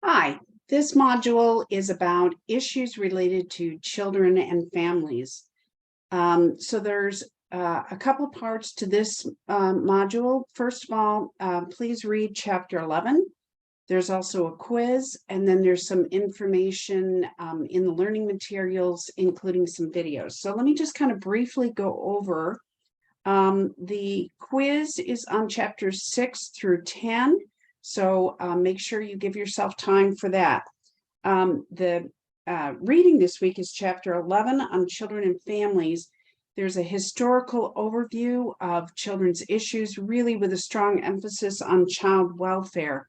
Hi, this module is about issues related to children and families. So there's a couple parts to this module. First of all, please read chapter 11. There's also a quiz, and then there's some information in the learning materials, including some videos. So let me just kind of briefly go over. The quiz is on chapters 6 through 10. So make sure you give yourself time for that. The reading this week is chapter 11 on children and families. There's a historical overview of children's issues, really with a strong emphasis on child welfare.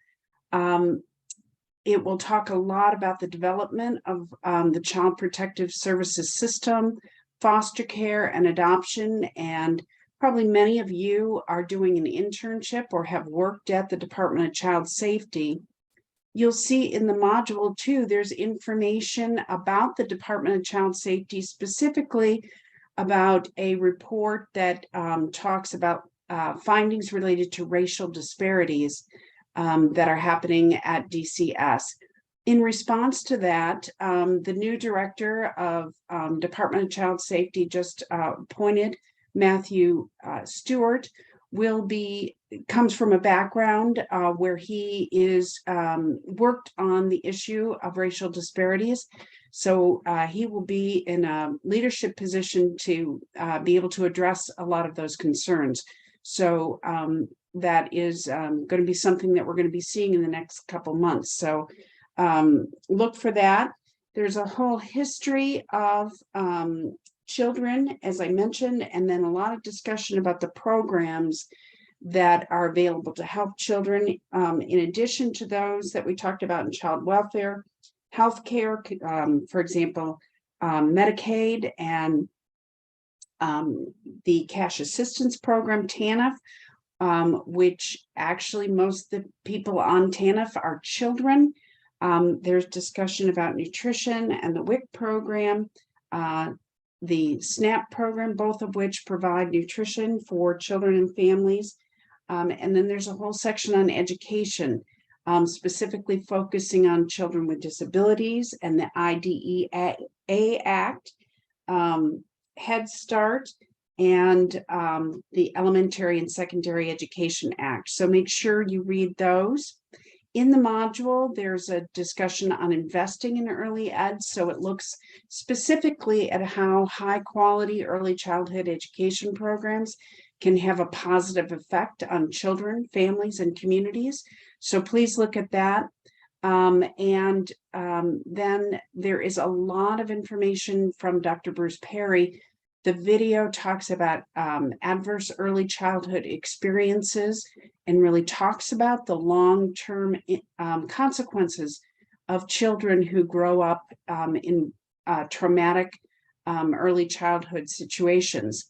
It will talk a lot about the development of the Child Protective Services system, foster care, and adoption. And probably many of you are doing an internship or have worked at the Department of Child Safety. You'll see in the module too, there's information about the Department of Child Safety, specifically about a report that talks about findings related to racial disparities that are happening at DCS. In response to that, the new director of Department of Child Safety just appointed Matthew Stewart comes from a background where he is worked on the issue of racial disparities. So he will be in a leadership position to be able to address a lot of those concerns. So that is going to be something that we're going to be seeing in the next couple months. So look for that. There's a whole history of children, as I mentioned, and then a lot of discussion about the programs that are available to help children, in addition to those that we talked about in child welfare, healthcare, for example, Medicaid and the cash assistance program, TANF, which actually most of the people on TANF are children. There's discussion about nutrition and the WIC program, the SNAP program, both of which provide nutrition for children and families. And then there's a whole section on education, specifically focusing on children with disabilities and the IDEA Act, Head Start, and the Elementary and Secondary Education Act. So make sure you read those. In the module, there's a discussion on investing in early ed. So it looks specifically at how high quality early childhood education programs can have a positive effect on children, families, and communities. So please look at that. Then there is a lot of information from Dr. Bruce Perry. The video talks about adverse early childhood experiences and really talks about the long-term consequences of children who grow up in traumatic early childhood situations.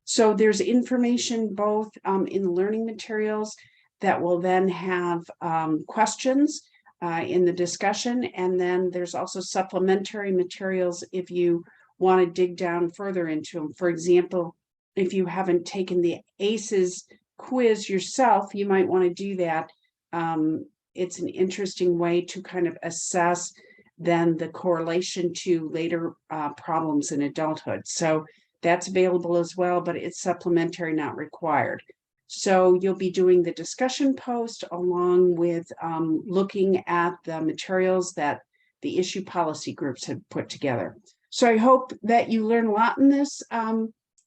So there's information both in the learning materials that will then have questions in the discussion, and then there's also supplementary materials if you want to dig down further into them. For example, if you haven't taken the ACEs quiz yourself, you might want to do that. It's an interesting way to kind of assess then the correlation to later problems in adulthood. So that's available as well, but it's supplementary, not required. So you'll be doing the discussion post along with looking at the materials that the issue policy groups have put together. So I hope that you learn a lot in this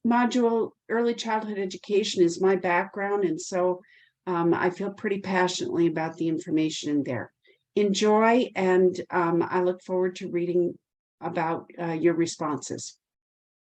module. Early childhood education is my background, and so I feel pretty passionately about the information in there. Enjoy, and I look forward to reading about your responses.